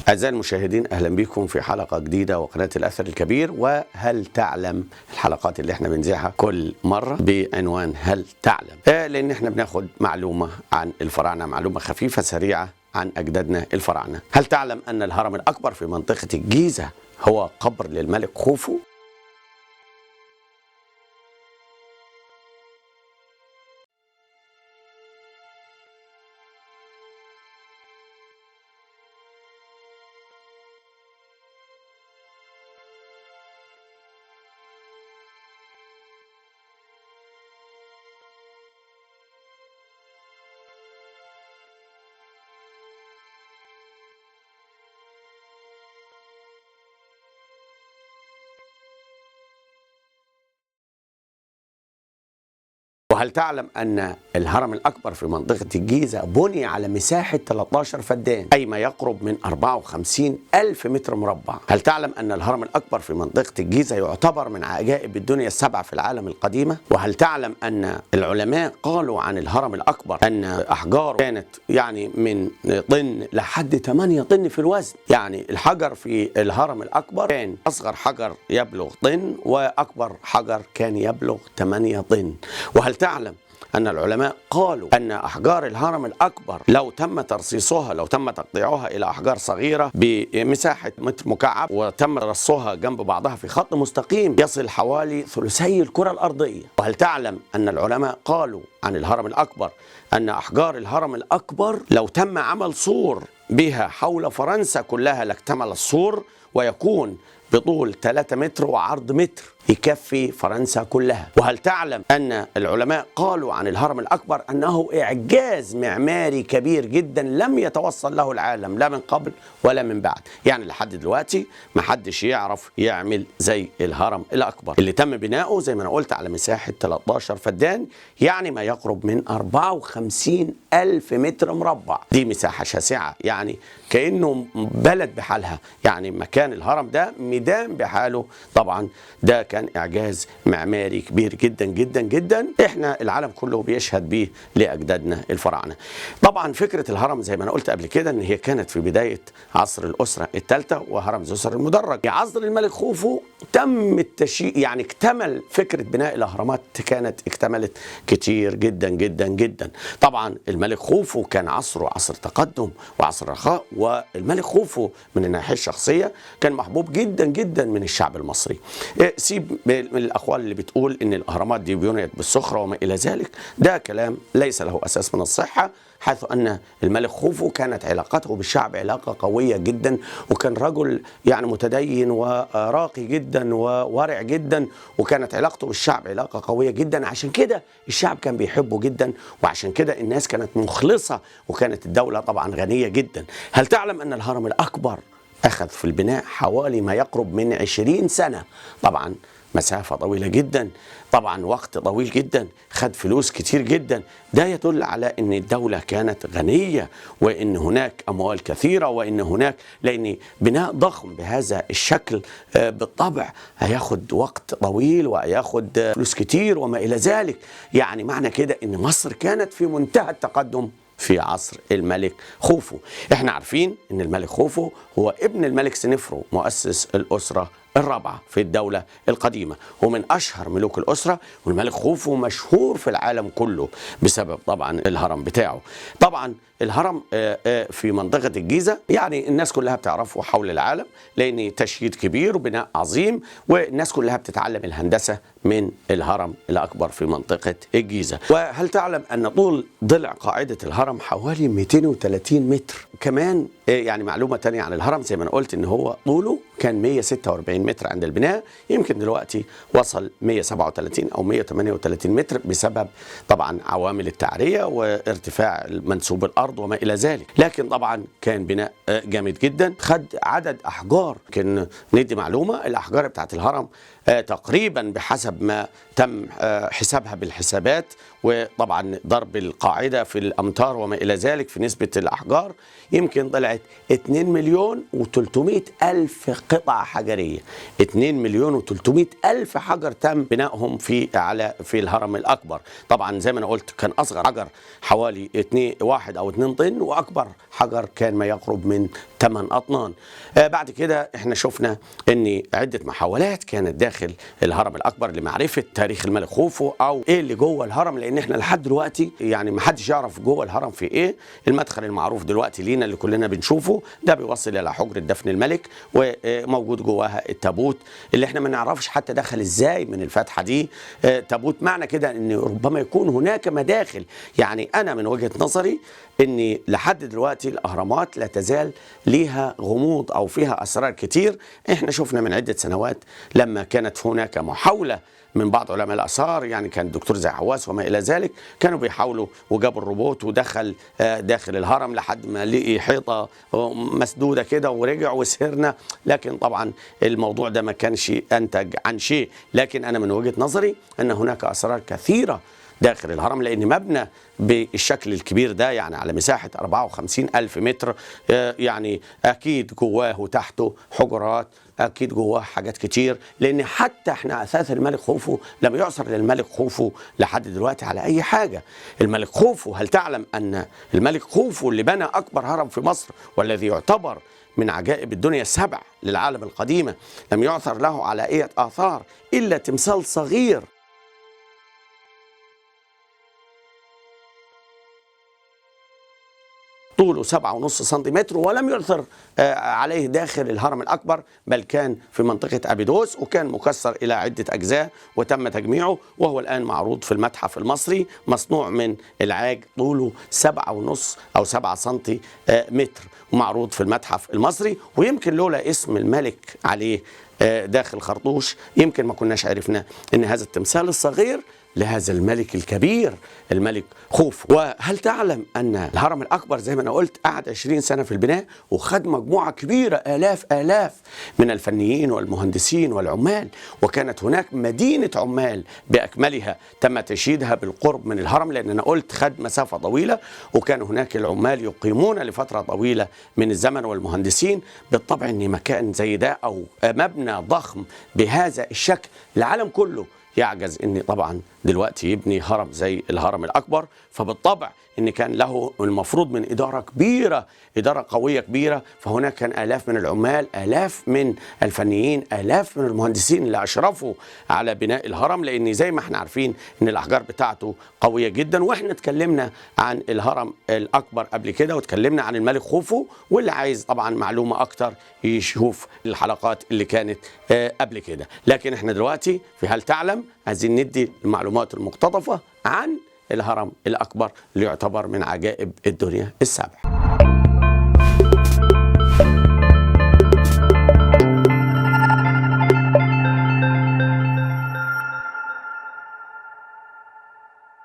أعزائي المشاهدين، أهلا بكم في حلقة جديدة وقناة الأثر الكبير. وهل تعلم؟ الحلقات اللي احنا بنذيعها كل مرة بعنوان هل تعلم، لأن احنا بناخد معلومة عن الفراعنة، معلومة خفيفة سريعة عن أجدادنا الفراعنة. هل تعلم أن الهرم الأكبر في منطقة الجيزة هو قبر للملك خوفو؟ وهل تعلم أن الهرم الأكبر في منطقة الجيزة بني على مساحة 13 فدان، أي ما يقرب من 54 ألف متر مربع؟ هل تعلم أن الهرم الأكبر في منطقة الجيزة يعتبر من عجائب الدنيا السبعة في العالم القديمة؟ وهل تعلم أن العلماء قالوا عن الهرم الأكبر أن أحجاره كانت من طن لحد 8 طن في الوزن؟ يعني الحجر في الهرم الأكبر كان أصغر حجر يبلغ طن، وأكبر حجر كان يبلغ 8 طن. وهل تعلم أن العلماء قالوا أن أحجار الهرم الأكبر لو تم ترصيصها، لو تم تقطيعها إلى أحجار صغيرة بمساحة متر مكعب وتم رصها جنب بعضها في خط مستقيم، يصل حوالي ثلثي الكرة الأرضية. وهل تعلم أن العلماء قالوا عن الهرم الأكبر أن أحجار الهرم الأكبر لو تم عمل سور بها حول فرنسا كلها لاكتمل السور، ويكون بطول 3 متر وعرض متر، يكفي فرنسا كلها. وهل تعلم أن العلماء قالوا عن الهرم الأكبر أنه إعجاز معماري كبير جدا لم يتوصل له العالم لا من قبل ولا من بعد؟ يعني لحد دلوقتي ما حدش يعرف يعمل زي الهرم الأكبر اللي تم بناؤه زي ما أنا قلت على مساحة 13 فدان، يعني ما يقرب من 54 ألف متر مربع. دي مساحة شاسعة، يعني كأنه بلد بحالها، يعني مكان الهرم ده ميدان بحاله. طبعا ده كان إعجاز معماري كبير جدا جدا جدا، احنا العالم كله بيشهد بيه لأجدادنا الفراعنة. طبعا فكرة الهرم زي ما أنا قلت قبل كده إن هي كانت في بداية عصر الأسرة الثالثة وهرم زوسر المدرج. في عصر الملك خوفو تم التشييد، يعني اكتمل فكرة بناء الأهرامات، كانت اكتملت كتير جدا جدا جدا. طبعا الملك خوفو كان عصره عصر تقدم وعصر رخاء، والملك خوفو من الناحية الشخصية كان محبوب جدا جدا من الشعب المصري. سيب من الأقوال اللي بتقول إن الأهرامات دي بنيت بالصخرة وما إلى ذلك، ده كلام ليس له أساس من الصحة، حيث أن الملك خوفو كانت علاقته بالشعب علاقة قوية جدا، وكان رجل متدين وراقي جدا وورع جدا، وكانت علاقته بالشعب علاقة قوية جدا. عشان كده الشعب كان بيحبه جدا، وعشان كده الناس كانت مخلصة، وكانت الدولة طبعا غنية جدا. هل تعلم أن الهرم الأكبر أخذ في البناء حوالي ما يقرب من 20 سنة؟ طبعا مسافة طويلة جدا، طبعا وقت طويل جدا، خد فلوس كتير جدا. ده يدل على أن الدولة كانت غنية، وأن هناك أموال كثيرة، وأن هناك، لأن بناء ضخم بهذا الشكل بالطبع هياخد وقت طويل وهياخد فلوس كتير وما إلى ذلك. يعني معنى كده أن مصر كانت في منتهى التقدم في عصر الملك خوفو. احنا عارفين ان الملك خوفو هو ابن الملك سنفرو مؤسس الأسرة الرابعة في الدولة القديمة، ومن أشهر ملوك الأسرة. والملك خوفو مشهور في العالم كله بسبب طبعا الهرم بتاعه. طبعا الهرم في منطقة الجيزة الناس كلها بتعرفه حول العالم، لأن تشييد كبير وبناء عظيم، والناس كلها بتتعلم الهندسة من الهرم الأكبر في منطقة الجيزة. وهل تعلم أن طول ضلع قاعدة الهرم حوالي 230 متر؟ كمان معلومة تانية عن الهرم، زي ما أنا قلت إن هو طوله كان 146 متر عند البناء، يمكن دلوقتي وصل 137 أو 138 متر بسبب طبعا عوامل التعرية وارتفاع منسوب الأرض وما إلى ذلك. لكن طبعا كان بناء جامد جدا، خد عدد أحجار. كان ندي معلومة، الأحجار بتاعت الهرم تقريبا بحسب ما تم حسابها بالحسابات، وطبعا ضرب القاعدة في الأمتار وما إلى ذلك في نسبة الأحجار، يمكن طلعت 2,300,000 قطع حجرية. 2 مليون و300 ألف حجر تم بنائهم في الهرم الأكبر. طبعا زي ما أنا قلت كان أصغر حجر حوالي 1 أو 2 طن، وأكبر حجر كان ما يقرب من 8 أطنان. بعد كده احنا شفنا ان عدة محاولات كانت داخل الهرم الأكبر لمعرفة تاريخ الملك خوفو أو ايه اللي جوه الهرم، لأن احنا لحد دلوقتي يعني ما حدش يعرف جوه الهرم في ايه. المدخل المعروف دلوقتي لينا اللي كلنا بنشوفه ده بيوصل إلى حجرة دفن الملك، وموجود جواها التابوت اللي احنا ما نعرفش حتى دخل ازاي من الفتحة دي. تابوت معنى كده ان ربما يكون هناك مداخل. يعني انا من وجهة نظري ان لحد دلوقتي الاهرامات لا تزال ليها غموض او فيها اسرار كتير. احنا شفنا من عدة سنوات لما كانت هناك محاولة من بعض علماء الآثار، يعني كان الدكتور زي حواس وما إلى ذلك، كانوا بيحاولوا وجابوا الروبوت ودخل داخل الهرم لحد ما لقي حيطة مسدودة كده ورجع وسهرنا. لكن طبعا الموضوع ده ما كانش أنتج عن شيء. لكن أنا من وجهة نظري أن هناك أسرار كثيرة داخل الهرم، لأن مبنى بالشكل الكبير ده يعني على مساحة 54 ألف متر، يعني أكيد جواه وتحته حجرات، أكيد جواه حاجات كتير. لأن حتى احنا أثاث الملك خوفو لم يعثر للملك خوفو لحد دلوقتي على أي حاجة. الملك خوفو، هل تعلم أن الملك خوفو اللي بنى أكبر هرم في مصر والذي يعتبر من عجائب الدنيا السبع للعالم القديمة، لم يعثر له على أي آثار إلا تمثال صغير طوله 7.5 سنتيمتر، ولم يعثر عليه داخل الهرم الأكبر، بل كان في منطقة أبيدوس، وكان مكسر إلى عدة أجزاء وتم تجميعه، وهو الآن معروض في المتحف المصري، مصنوع من العاج طوله 7.5 أو 7 سنتيمتر، ومعروض في المتحف المصري. ويمكن لولا اسم الملك عليه داخل خرطوش يمكن ما كناش عرفنا ان هذا التمثال الصغير لهذا الملك الكبير الملك خوفو. وهل تعلم ان الهرم الاكبر زي ما انا قلت قعد 20 سنة في البناء، وخد مجموعة كبيرة آلاف من الفنيين والمهندسين والعمال، وكانت هناك مدينة عمال بأكملها تم تشييدها بالقرب من الهرم، لأن أنا قلت خد مسافة طويلة، وكان هناك العمال يقيمون لفترة طويلة من الزمن والمهندسين. بالطبع أن مكان زي ده أو مبنى ضخم بهذا الشكل العالم كله يعجز ان طبعا دلوقتي يبني هرم زي الهرم الاكبر. فبالطبع ان كان له المفروض من اداره كبيره، اداره قويه كبيره، فهناك كان الاف من العمال، الاف من الفنيين، الاف من المهندسين اللي اشرفوا على بناء الهرم، لان زي ما احنا عارفين ان الاحجار بتاعته قويه جدا. واحنا اتكلمنا عن الهرم الاكبر قبل كده، واتكلمنا عن الملك خوفو، واللي عايز طبعا معلومه اكتر يشوف الحلقات اللي كانت قبل كده. لكن احنا دلوقتي في هل تعلم عايزين ندي المعلومات المقتطفه عن الهرم الأكبر اللي يعتبر من عجائب الدنيا السبع.